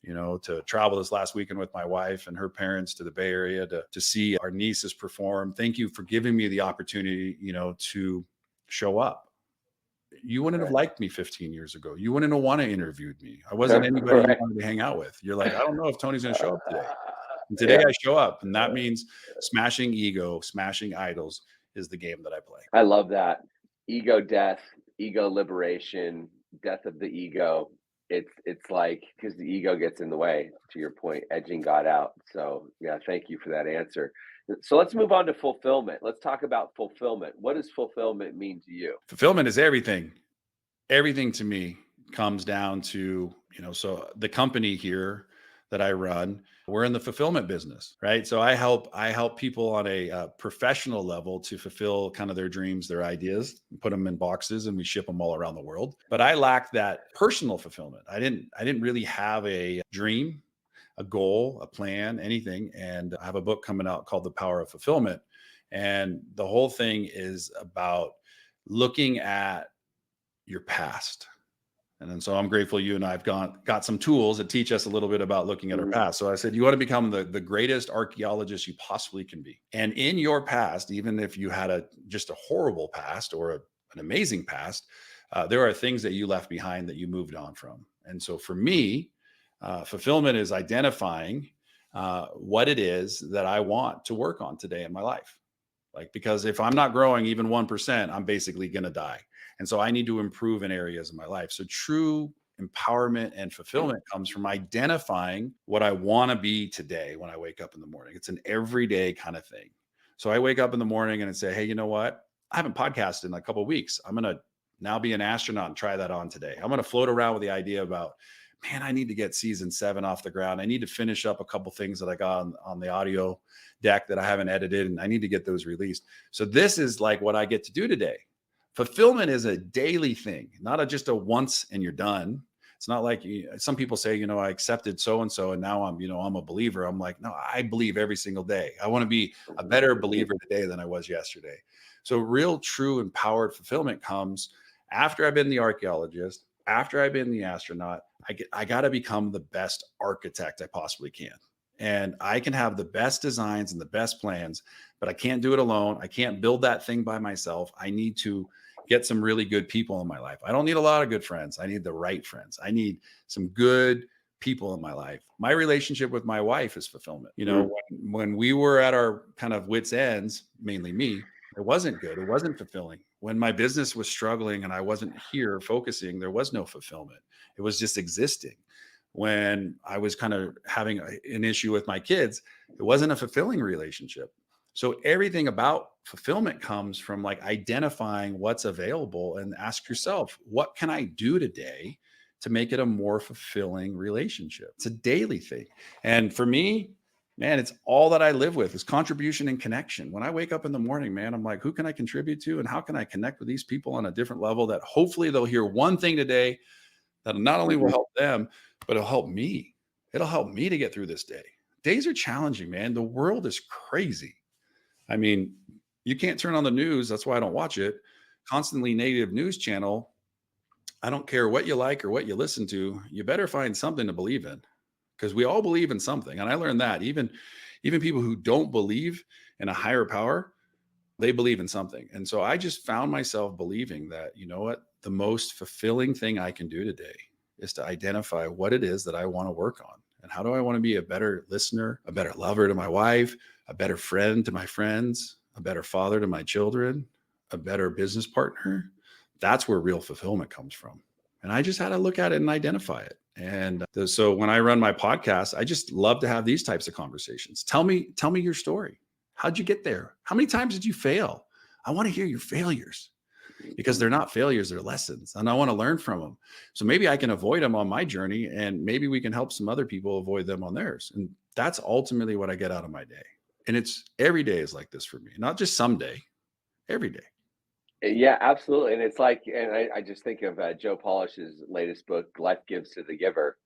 to travel this last weekend with my wife and her parents to the Bay Area to see our nieces perform. Thank you for giving me the opportunity, to show up. You wouldn't have liked me 15 years ago. You wouldn't have want to interviewed me. I wasn't anybody you wanted to hang out with. You're like, I don't know if Tony's going to show up today. And today I show up, and that means smashing ego, smashing idols is the game that I play. I love that. Ego death, ego liberation, death of the ego. It's like, because the ego gets in the way, to your point, edging God out. So yeah, thank you for that answer. So let's move on to fulfillment. Let's talk about fulfillment. What does fulfillment mean to you? Fulfillment is everything. Everything to me comes down to, so the company here that I run, we're in the fulfillment business, right? So I help people on a professional level to fulfill kind of their dreams, their ideas, put them in boxes, and we ship them all around the world. But I lacked that personal fulfillment. I didn't really have a dream, a goal, a plan, anything. And I have a book coming out called The Power of Fulfillment. And the whole thing is about looking at your past. And then so I'm grateful you and I've got some tools that teach us a little bit about looking at our past. So I said, you want to become the greatest archaeologist you possibly can be. And in your past, even if you had just a horrible past or an amazing past, there are things that you left behind that you moved on from. And so for me, fulfillment is identifying what it is that I want to work on today in my life. Like, because if I'm not growing even 1%, I'm basically going to die. And so I need to improve in areas of my life. So true empowerment and fulfillment comes from identifying what I want to be today when I wake up in the morning. It's an everyday kind of thing. So I wake up in the morning and I say, hey, you know what? I haven't podcasted in a couple of weeks. I'm going to now be an astronaut and try that on today. I'm going to float around with the idea about, man, I need to get season 7 off the ground. I need to finish up a couple things that I got on the audio deck that I haven't edited, and I need to get those released. So this is like what I get to do today. Fulfillment is a daily thing, not just a once and you're done. It's not like some people say, I accepted so-and-so and now I'm a believer. I'm like, no, I believe every single day. I want to be a better believer today than I was yesterday. So real, true, empowered fulfillment comes after I've been the archaeologist, after I've been the astronaut. I got to become the best architect I possibly can. And I can have the best designs and the best plans, but I can't do it alone. I can't build that thing by myself. I need to get some really good people in my life. I don't need a lot of good friends. I need the right friends. I need some good people in my life. My relationship with my wife is fulfillment. You know, Mm. when we were at our kind of wits' ends, mainly me, it wasn't good. It wasn't fulfilling. When my business was struggling and I wasn't here focusing, there was no fulfillment. It was just existing. When I was kind of having an issue with my kids, it wasn't a fulfilling relationship. So everything about fulfillment comes from like identifying what's available and ask yourself, what can I do today to make it a more fulfilling relationship? It's a daily thing. And for me, man, it's all that I live with is contribution and connection. When I wake up in the morning, man, I'm like, who can I contribute to? And how can I connect with these people on a different level that hopefully they'll hear one thing today that not only will Mhm. help them, but it'll help me. It'll help me to get through this day. Days are challenging, man. The world is crazy. I mean, you can't turn on the news. That's why I don't watch it. Constantly negative news channel. I don't care what you like or what you listen to. You better find something to believe in because we all believe in something. And I learned that even people who don't believe in a higher power, they believe in something. And so I just found myself believing that, you know what, the most fulfilling thing I can do today is to identify what it is that I want to work on. And how do I want to be a better listener, a better lover to my wife, a better friend to my friends, a better father to my children, a better business partner? That's where real fulfillment comes from. And I just had to look at it and identify it. And so when I run my podcast, I just love to have these types of conversations. Tell me your story. How'd you get there? How many times did you fail? I want to hear your failures because Mhm. they're not failures, they're lessons. And I want to learn from them. So maybe I can avoid them on my journey and maybe we can help some other people avoid them on theirs. And that's ultimately what I get out of my day. And it's every day is like this for me, not just someday, every day. Yeah, absolutely. And it's like, and I just think of Joe Polish's latest book, Life Gives to the Giver.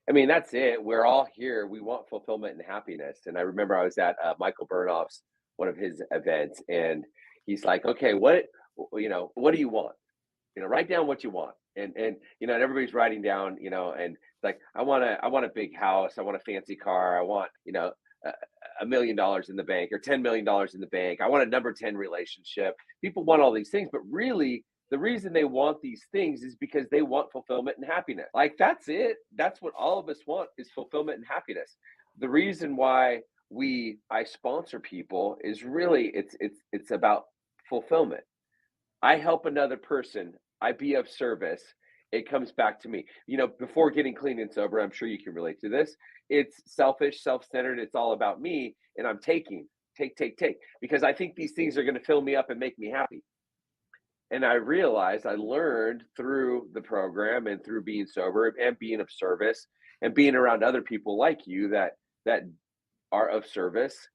I mean, that's it. We're all here. We want fulfillment and happiness. And I remember I was at Michael Burnoff's one of his events, and he's like, "Okay, what do you want? Write down what you want." And everybody's writing down, and like, I want a big house, I want a fancy car, I want, a, $1 million in the bank or $10 million in the bank. I want a number 10 relationship. People want all these things, but really the reason they want these things is because they want fulfillment and happiness. Like, that's it. That's what all of us want, is fulfillment and happiness. The reason why I sponsor people is really it's about fulfillment. I help another person, I be of service, it comes back to me. Before getting clean and sober, I'm sure you can relate to this. It's selfish, self-centered, it's all about me, and I'm taking, take, because I think these things are going to fill me up and make me happy. And I realized, I learned through the program and through being sober and being of service and being around other people like you that are of service,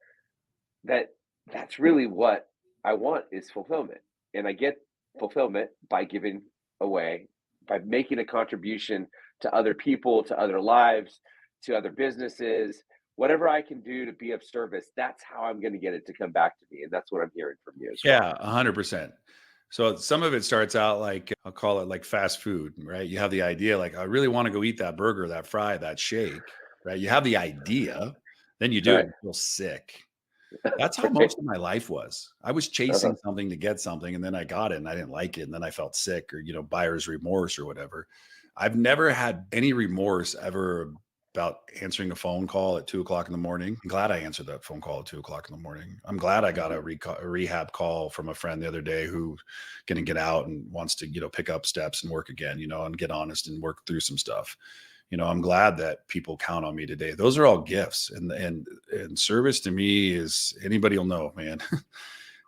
that that's really what I want, is fulfillment. And I get fulfillment by giving away, by making a contribution to other people, to other lives, to other businesses. Whatever I can do to be of service, that's how I'm going to get it to come back to me. And that's what I'm hearing from you as well. Yeah, 100%. So some of it starts out like I'll call it like fast food, right? You have the idea like I really want to go eat that burger, that fry, that shake, right? You have the idea, then you do it Right. and feel sick. That's how Right. most of my life was. I was Uh-huh. chasing something to get something and then I got it and I didn't like it and then I felt sick or buyer's remorse or whatever. I've never had any remorse ever about answering a phone call at 2 o'clock in the morning. I'm glad I answered that phone call at 2 o'clock in the morning. I'm glad I got Mhm. a rehab call from a friend the other day who going to get out and wants to, pick up steps and work again, and get honest and work through some stuff. I'm glad that people count on me today. Those are all gifts. And service to me is anybody will know, man.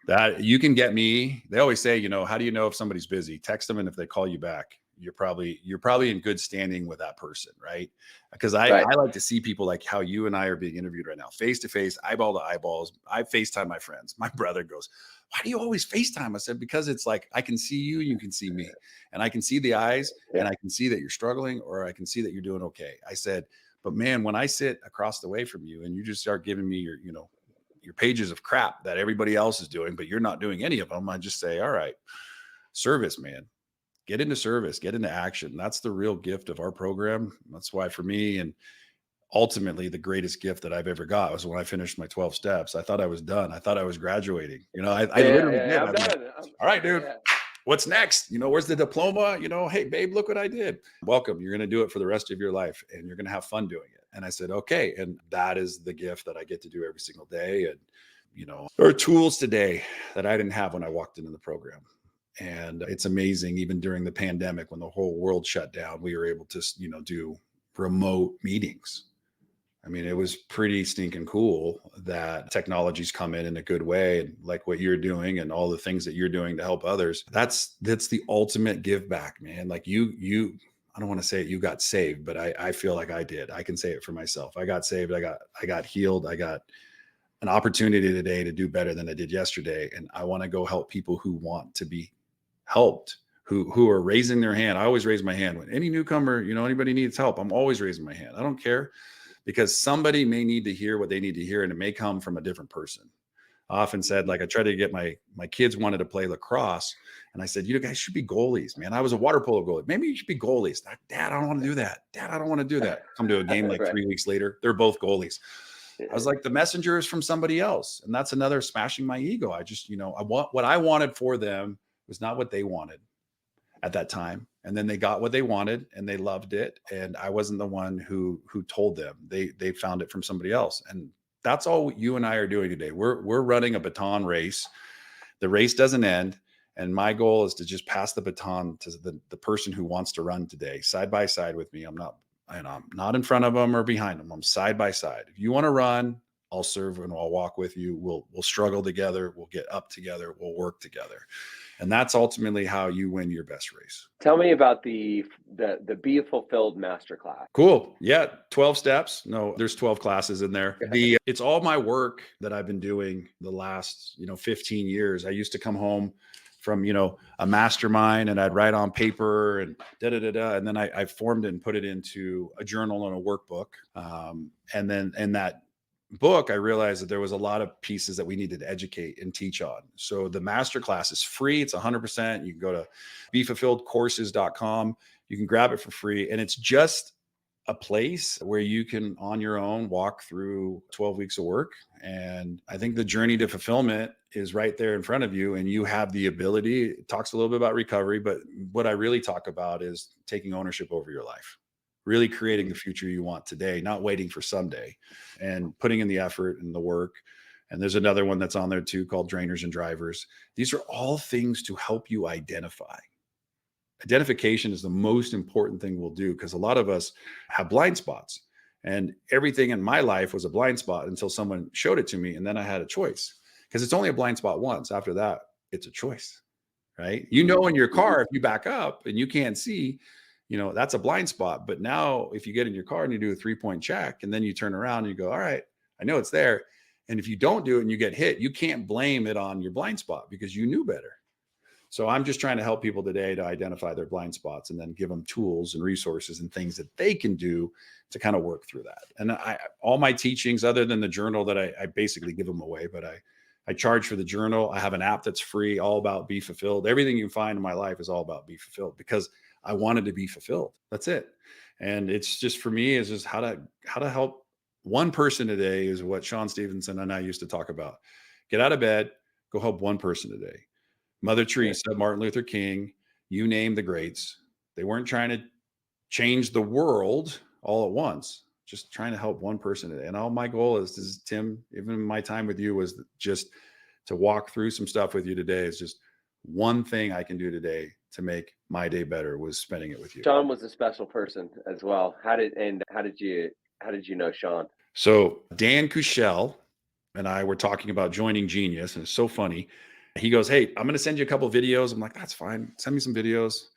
That you can get me. They always say, how do you know if somebody's busy? Text them, and if they call you back, you're probably in good standing with that person, right? Because I Right. I like to see people like how you and I are being interviewed right now, face to face, eyeball to eyeballs. I FaceTime my friends. My brother goes, "Why do you always FaceTime?" I said, "Because it's like I can see you, you can see me, and I can see the eyes, Yeah. and I can see that you're struggling, or I can see that you're doing okay." I said, "But man, when I sit across the way from you and you just start giving me your pages of crap that everybody else is doing, but you're not doing any of them, I just say, all right, service, man, get into service, get into action. That's the real gift of our program. That's why for me and ultimately the greatest gift that I've ever got was when I finished my 12 steps. I thought I was done. I thought I was graduating. I Yeah, literally yeah, did. yeah. I I'm was like, done. all right, dude, Yeah. what's next? Where's the diploma? Hey, babe, look what I did. Welcome. You're going to do it for the rest of your life and you're going to have fun doing it. And I said, okay. And that is the gift that I get to do every single day. And, there are tools today that I didn't have when I walked into the program. And it's amazing, even during the pandemic, when the whole world shut down, we were able to, do remote meetings. I mean, it was pretty stinking cool that technology's come in a good way, and like what you're doing and all the things that you're doing to help others. That's the ultimate give back, man. Like I don't want to say it, you got saved, but I feel like I did. I can say it for myself. I got saved. I got healed. I got an opportunity today to do better than I did yesterday. And I want to go help people who want to be helped, who are raising their hand. I always raise my hand when any newcomer, anybody needs help. I'm always raising my hand. I don't care, because somebody may need to hear what they need to hear, and it may come from a different person. I often said, like, I tried to get my kids wanted to play lacrosse, and I said, you guys should be goalies, man. I was a water polo goalie. Maybe you should be goalies. Like, Dad, I don't want to do that. Dad, I don't want to do that. Come to a game like Right. 3 weeks later, they're both goalies. I was Yeah. like, the messenger is from somebody else. And that's another smashing my ego. I just, I want what I wanted for them was not what they wanted at that time. And then they got what they wanted and they loved it. And I wasn't the one who told them. They found it from somebody else. And that's all you and I are doing today. We're running a baton race. The race doesn't end. And my goal is to just pass the baton to the person who wants to run today, side by side with me. I'm not in front of them or behind them. I'm side by side. If you want to run, I'll serve and I'll walk with you. We'll struggle together. We'll get up together. We'll work together. And that's ultimately how you win your best race. Tell me about the Be Fulfilled masterclass. Cool. Yeah. 12 steps. No, there's 12 classes in there. It's all my work that I've been doing the last, 15 years. I used to come home from, a mastermind, and I'd write on paper and da da da da. And then I formed it and put it into a journal and a workbook. And then in that book, I realized that there was a lot of pieces that we needed to educate and teach on. So the masterclass is free. It's 100%. You can go to BeFulfilledCourses.com. You can grab it for free. And it's just a place where you can, on your own, walk through 12 weeks of work. And I think the journey to fulfillment is right there in front of you. And you have the ability. It talks a little bit about recovery, but what I really talk about is taking ownership over your life, really creating the future you want today, not waiting for someday, and putting in the effort and the work. And there's another one that's on there too called Drainers and Drivers. These are all things to help you identify. Identification is the most important thing we'll do, because a lot of us have blind spots, and everything in my life was a blind spot until someone showed it to me. And then I had a choice, because it's only a blind spot once. After that, it's a choice, right? In your car, if you back up and you can't see, that's a blind spot. But now if you get in your car and you do a 3-point check and then you turn around and you go, all right, I know it's there. And if you don't do it and you get hit, you can't blame it on your blind spot because you knew better. So I'm just trying to help people today to identify their blind spots and then give them tools and resources and things that they can do to kind of work through that. And all my teachings, other than the journal that I basically give them away, but I charge for the journal. I have an app that's free, all about Be Fulfilled. Everything you find in my life is all about Be Fulfilled, because I wanted to be fulfilled. That's it. And it's just, for me, is just how to help one person today is what Sean Stevenson and I used to talk about. Get out of bed, go help one person today. Mother Teresa, Martin Luther King, you name the greats. They weren't trying to change the world all at once, just trying to help one person today. And all my goal is Tim, even my time with you, was just to walk through some stuff with you today. Is just one thing I can do today to make my day better, was spending it with you. Sean was a special person as well. How did you know Sean? So Dan Kushel and I were talking about joining Genius, and it's so funny. He goes, hey, I'm going to send you a couple of videos. I'm like, that's fine. Send me some videos.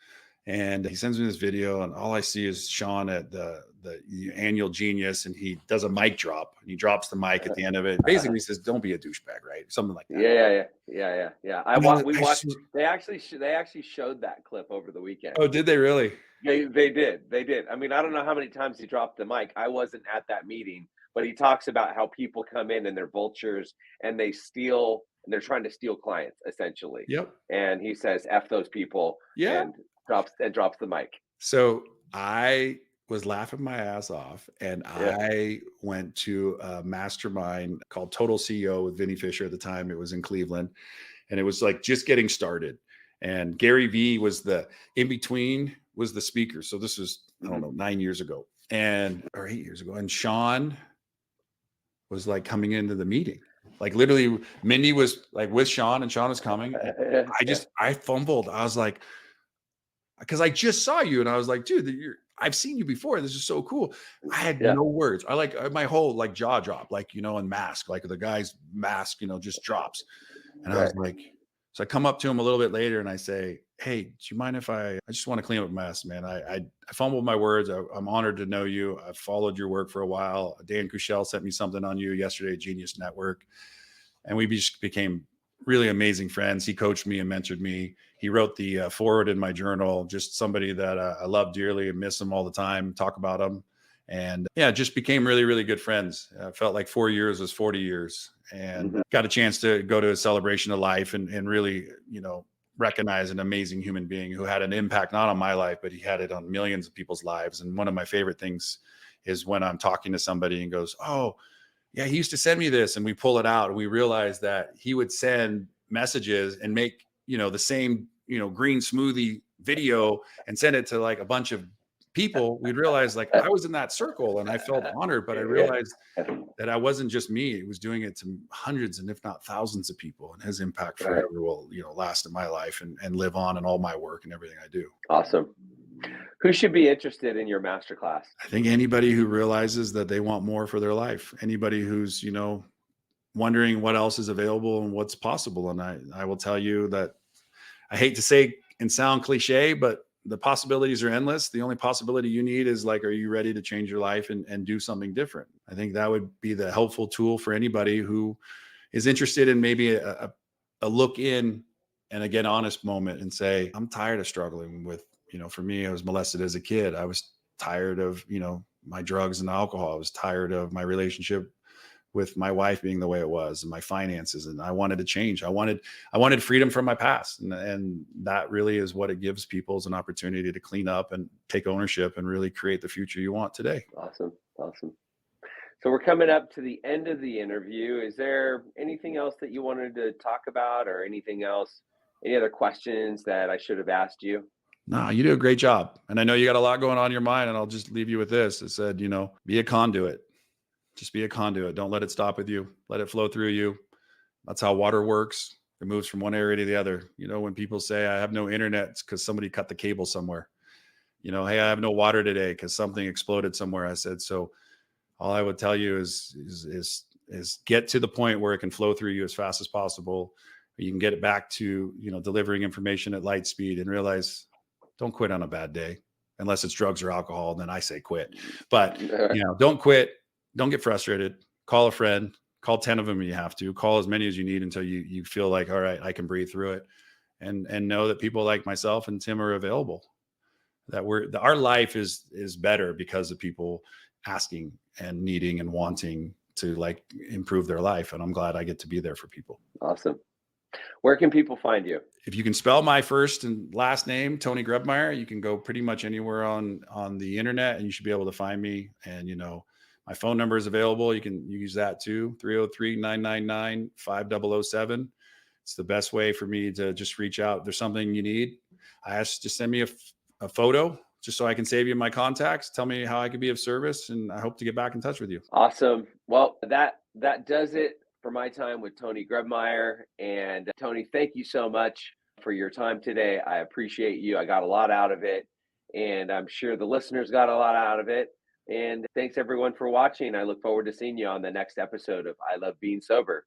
And he sends me this video, and all I see is Sean at the annual Genius, and he does a mic drop, and he drops the mic at the end of it. Basically, he says, "Don't be a douchebag," right? Something like that. Yeah. We watched. They actually showed that clip over the weekend. Oh, did they really? They did. I mean, I don't know how many times he dropped the mic. I wasn't at that meeting, but he talks about how people come in and they're vultures and they steal, and they're trying to steal clients essentially. Yep. And he says, "F those people." Yeah. And drops the mic. So I was laughing my ass off, and Yeah. I went to a mastermind called Total CEO with Vinny Fisher at the time. It was in Cleveland, and it was like just getting started. And Gary Vee was the in between was the speaker. So this was, I don't Mhm. know, 9 years ago and or 8 years ago. And Sean was like coming into the meeting. Like literally, Mindy was like with Sean, and Sean was coming. And Yeah. I fumbled. I was like, because I just saw you, and I was like, dude, I've seen you before. This is so cool. I had Yeah. no words. I like my whole like jaw dropped, like and mask, like the guy's mask, just drops. And I Right. was like, so I come up to him a little bit later and I say, hey, do you mind if I just want to clean up a mess, man. I fumbled my words. I'm honored to know you. I've followed your work for a while. Dan Kushel sent me something on you yesterday at Genius Network. And we just became really amazing friends. He coached me and mentored me. He wrote the forward in my journal, just somebody that I love dearly and miss him all the time, talk about him. And yeah, just became really, really good friends. Felt like 4 years was 40 years, and Mhm. got a chance to go to a celebration of life and really, recognize an amazing human being who had an impact, not on my life, but he had it on millions of people's lives. And one of my favorite things is when I'm talking to somebody and goes, oh, yeah, he used to send me this, and we pull it out and we realize that he would send messages and make, the same, green smoothie video and send it to like a bunch of people. We'd realize like I was in that circle and I felt honored, but I Yeah. realized that I wasn't just me. It was doing it to hundreds and if not thousands of people. And his impact Right. forever will, last in my life and live on in all my work and everything I do. Awesome. Who should be interested in your masterclass? I think anybody who realizes that they want more for their life, anybody who's, wondering what else is available and what's possible. And I will tell you that I hate to say and sound cliche, but the possibilities are endless. The only possibility you need is like, are you ready to change your life and do something different? I think that would be the helpful tool for anybody who is interested in maybe a look in and again, honest moment and say, I'm tired of struggling with, for me, I was molested as a kid. I was tired of, my drugs and alcohol. I was tired of my relationship with my wife being the way it was and my finances. And I wanted to change. I wanted freedom from my past. And that really is what it gives people is an opportunity to clean up and take ownership and really create the future you want today. Awesome. Awesome. So we're coming up to the end of the interview. Is there anything else that you wanted to talk about or anything else? Any other questions that I should have asked you? No, you do a great job. And I know you got a lot going on in your mind. And I'll just leave you with this. It said, be a conduit. Just be a conduit. Don't let it stop with you. Let it flow through you. That's how water works. It moves from one area to the other. When people say I have no internet, it's because somebody cut the cable somewhere. Hey, I have no water today because something exploded somewhere. I said, so all I would tell you is get to the point where it can flow through you as fast as possible. You can get it back to, delivering information at light speed and realize don't quit on a bad day unless it's drugs or alcohol. Then I say quit, but don't quit. Don't get frustrated. Call a friend, call 10 of them if you have to, call as many as you need until you feel like, all right, I can breathe through it, and know that people like myself and Tim are available, that our life is better because of people asking and needing and wanting to like improve their life. And I'm glad I get to be there for people. Awesome. Where can people find you? If you can spell my first and last name, Tony Grebmeier, you can go pretty much anywhere on the internet and you should be able to find me. And, my phone number is available. You can use that too, 303-999-5007. It's the best way for me to just reach out. If there's something you need, I ask just send me a photo just so I can save you my contacts. Tell me how I could be of service, and I hope to get back in touch with you. Awesome. Well, that does it for my time with Tony Grebmeier. And Tony, thank you so much for your time today. I appreciate you. I got a lot out of it, and I'm sure the listeners got a lot out of it. And thanks everyone for watching. I look forward to seeing you on the next episode of I Love Being Sober.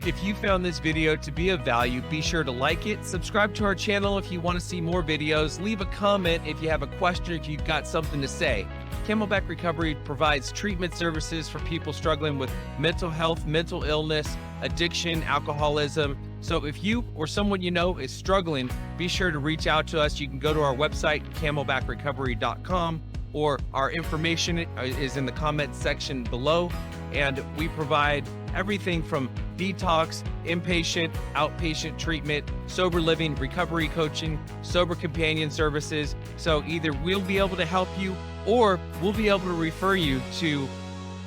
If you found this video to be of value, be sure to like it, subscribe to our channel if you want to see more videos, leave a comment if you have a question, if you've got something to say. Camelback Recovery provides treatment services for people struggling with mental health, mental illness, addiction, alcoholism. So if you or someone you know is struggling, be sure to reach out to us. You can go to our website, camelbackrecovery.com, or our information is in the comment section below. And we provide everything from detox, inpatient, outpatient treatment, sober living, recovery coaching, sober companion services. So either we'll be able to help you or we'll be able to refer you to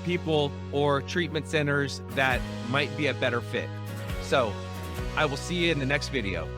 people or treatment centers that might be a better fit. So I will see you in the next video.